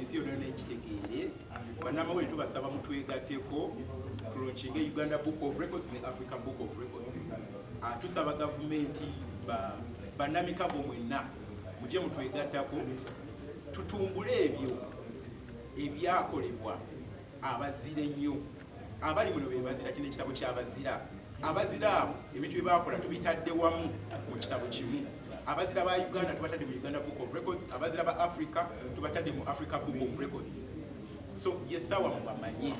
ensi yonna ekitegeere bannamawulire tubasaba mutwegatteko tulonkinga Uganda Book of Records ne African Book of Records. Tusaba gavumenti bannamikago mwenna mujje mutwegattako tutumbule ebyo ebyakolebwa abazira ennyo abali muno be bazira kino ekitabo ky'abazira abazira abo ebintu bye baakola tubitadde wamu mu kitabo kimu. Abazira ba Uganda tubatadde mu Uganda Book of Records, abazira ba Africa tubatadde mu Africa Book of Records. So yesawa mubamanye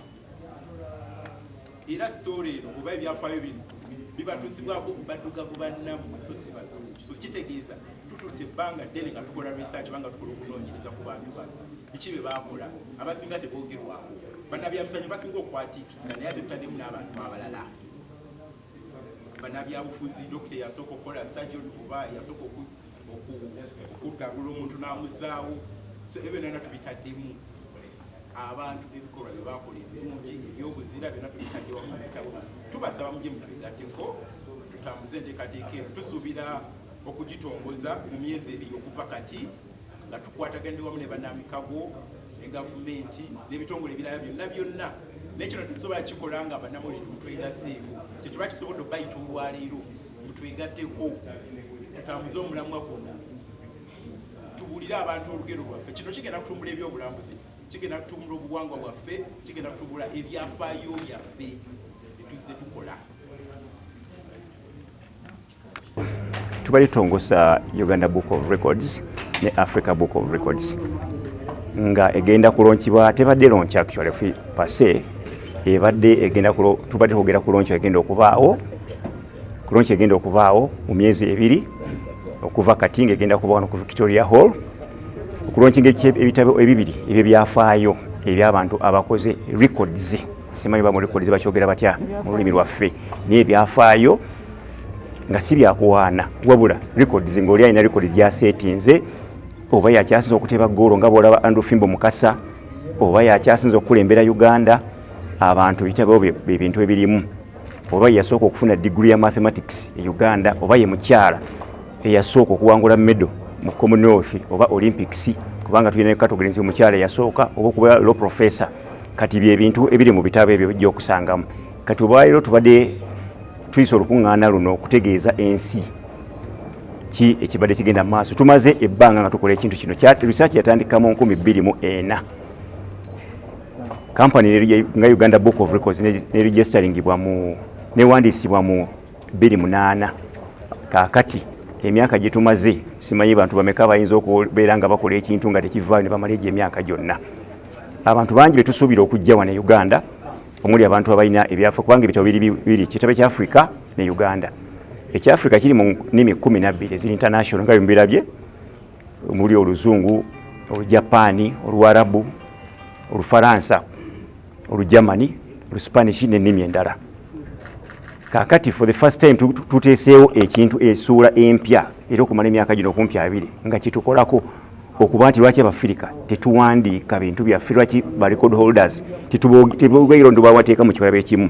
era story eno oba ebyafaayo bino bibatusibwako baddugavu bannammwe so si bazungu. So kitegeeza tutudde ebbanga ddene nga tukola research banga tukola okunoonyereza ku bantu bano biki bye baakola abasinga teboogerwako bannabyamisanyo basinga okwatikira naye ate tutaddemu n'abantu abalala bannabyabufuzi dokita yasooka okukola surgery oba yasooka okuddagula omuntu n'amuzaawo. So ebyo byonna tubitaddemu abantu ebikolwa bye baakola ebirungi ebyobuzira byonna tubitadde wamu mu bitabo. Tubasaba mujje mutwegatteko tutambuze enteekateeka eno. Tusuubira okugitongoza mu myezi ebiri okuva kati nga tukwatagande wamu ne bannamikago ne gavumenti n'ebitongole ebirala byonna nekino tusobola kikola nga bannamawulire mutwegaseeko tetuba kisobodde okubayita olwaleero mutwegatteko tutambuze omulamwa gwonna tubuulire abantu olugero lwaffe. Kino kigenda kutumbula ebyobulambuzi, kigenda kutumbula obuwangwa bwaffe, kigenda kutumbula ebyafaayo byaffe etuzze tukola. Tubali tongosa Uganda Book of Records ne Africa Book of Records nga egenda kulonchibwa tebadde launch actually pase ebadde egenda tubadde kwogera ku launch egenda okubaawo mu myezi ebiri okuva kati ng'egenda kubaawo ku Victoria Hall okulaunchinga ebitabo ebibiri ebyo byafaayo eby'abantu abakoze records. Simanyi ba mu records bakyogera batya mu lulimi lwaffe naye byafaayo nga si byakuwaana wabula records ng'oli alina records gyaseetinze oba yakyasinza okuteba ggoolo nga bw'olaba Andrew Fimbo Mukasa oba yakyasinza okukulembera Uganda abantu bitabo bintu ebirimu oba yasooka okufuna degree ya mathematics e Uganda oba ye mukyala eyasooka okuwangula medal mu Commonwealth oba Olympics kubanga tulina category nti omukyala eyasooka oba okuba law professor. Kati bye bintu ebiri mu bitabo ebyo bijja okusangamu. Kati olwaleero tubadde tuyisa olukuŋŋaana luno okutegeeza ensi ki ekibadde kigenda mu maaso. Tumaze ebbanga nga tukola ekintu kino research yatandika mu 2004. Kampani nga Uganda Book of Records ne registeringibwa newandiisibwa mu 2008. Kaakati emyaka gye tumaze simanyi bantu bameka bayinza okubeera nga bakola ekintu nga tekivaayo ne bamala egyo emyaka gyonna. Abantu bangi be tusuubira okujja wano e Uganda omuli abantu abalina ebyafa kubanga ebitabo biri kitabo kya Africa ne Uganda. Ekyafrika kiri mu nnimi 12 eziri international nga birabye omuli Oluzungu, Olujapaani, Oluwarabu, Olufaransa, Olujamani, Oluspanish n'ennimi endala. Kaakati for the first time tuteeseewo ekintu essuula empya era okumala emyaka gino kumpi 2 nga kitukolako okuba nti lwaki Abafirika tetuwandiika bintu byaffe, lwaki ba record holders tebogera wateeka mu kibala ekimu.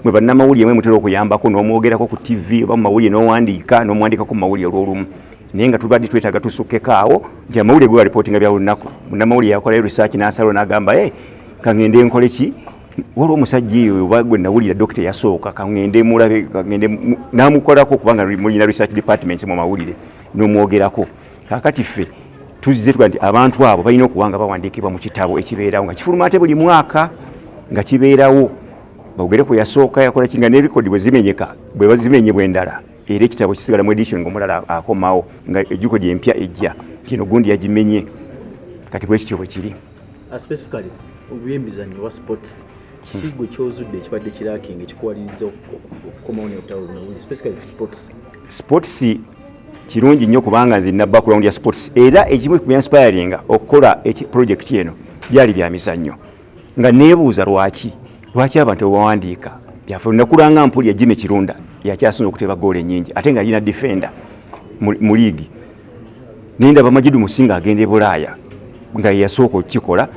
Mwe bannamawulire mwe mutera okuyambako n'omwogerako ku TV oba mu mawulire n'omwandikako mu mawulire olw'olumu. Naye nga tubadde twetaaga tusukkeko awo nti amawulire gwe balipotinga bya lunaku. Munnamawulire yakola research n'asalawo n'agamba kangende nkole ki waliwo omusajja eyo oba gwe nawulira dokita yasooka kangende mulabe n'amukolako kubanga mulina research department mu mawulire n'omwogerako. Kaakati ffe tuzze tuga nti abantu abo balina okuba nga bawandiikibwa mu kitabo ekibeerawo nga kifuluma ate buli mwaka nga kibeerawo bawogere ku yasooka yakola kinga ne record bwe bazimenyebwa endala era ekitabo kisigala mu edition ng'omulala akomawo nga ejjukodi empya ejja kino gundi yagimenye kati bwe kityo bwe kiri. Specifically obuyembizanyo wa sports kigwe kyozudde ekibadde kirakinga ekikuwaliriza okukomawo n'obutabo buno specifically sports kirungi nnyo kubanga nzirina background ya sports era ekimu ku inspiringa okukola project eno byali bya mizannyo nga neebuuza lwaki abantu bawandiika byafa nakulanga mpuli ya Jimmy Kirunda yakyasinza okuteba goal ennyingi ate nga alina defender mu league nindaba Majidu Musinga agenda e Bulaaya nga yasooka okikola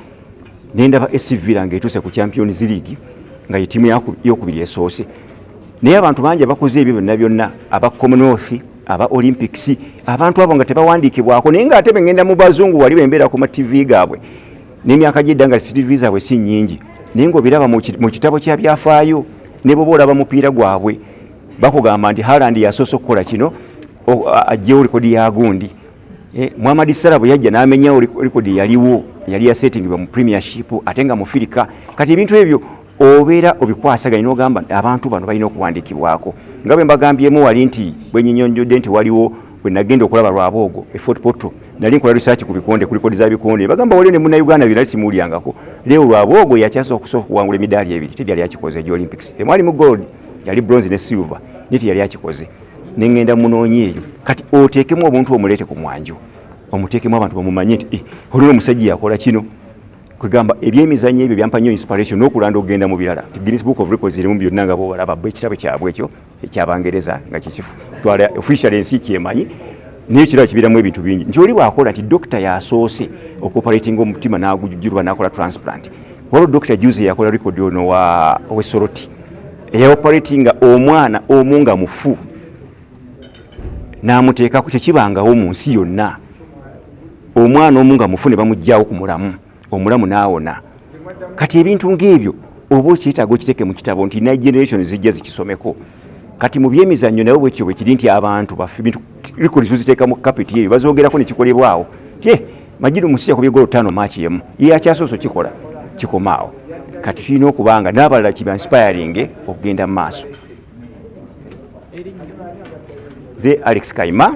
nindaba SC Villa ng'etuuse ku Champions League nga yetimu yokubiri esoose naye abantu bangi abakoze ebyo byonna aba Commonwealth aba Olympics abantu abo nga tebawandiikibwako naye nga ate bengenda mu bazungu wali bembeera ku ma TV gaabwe n'emyaka gy'eddanga CV zaabwe si nnyingi naye ng'obiraba mu kitabo kya byafaayo ne bwe olaba mupiira gwabwe bakugamba nti Haaland yasoose okukola kino ajjewo likodi ya gundi. Muhammad Salah bwe yajja n'amenyawo likodi yaliwo yali yasetingibwa mu premiership ate nga mufirika. Kati ebintu ebyo obeera obikwasaganya n'ogamba abantu bano balina okuwandiikibwako nga bwe mbagambyemu wali nti bwe nyinyonjodde nti waliwo bwe nagenda okulaba Lwaboogo Fort Portal nali nkola research ku bikonde ku likodi za bikonde bagamba waliwo ne Munnayuganda byonna simuulyangako. Leo Lwaboogo yakyasooka okuwangula emidaali ebiri teyali akikoze gy Olympics temwali mu gold yali bronze ne silver niti yali akikoze nengenda munoonyi eyo kati oteekemu obuntu omuleete ku mwanjo omuteekemu abantu bamumanye nti olino omusajja yakola kino kwegamba ebyemizannyo ebyo byampa nnyo inspiration n'okulanda okugenda mu birala. Guinness Book of Records erimu byonna nga bobalaba ekitabo kyabwe ekyo ekyabangereza nga kikifu twala official ensi kyemanyi naye ekirala kibiramu ebintu bingi nti oli bwakola nti dokita yasoose okoperatinga omutima n'agujjuruba n'akola transplant waliwo dokita juzi yakola record ono wa Soroti eyaoperatinga omwana omu nga mufu n'amuteekako tekibangawo mu nsi yonna omwana omu nga mufu ne bamugjawo ku mulamu omulamu n'awona. Kati ebintu ng'ebyo oba okyetaaga okiteeke mu kitabo nti na generation zijja zikisomeko. Kati mu byemizannyo nawe bwekyo bwe kiri nti abantu baffe bintu records ziteeka mu kapiti eyo bazoogerako ne kikolebwawo Majidu Musi yakubye golo 5 match yemu ye akyasoso kikola kikomaawo. Kati tulina okubanga n'abalala kiba inspiring okugenda mu maaso. Ze Alex Kaima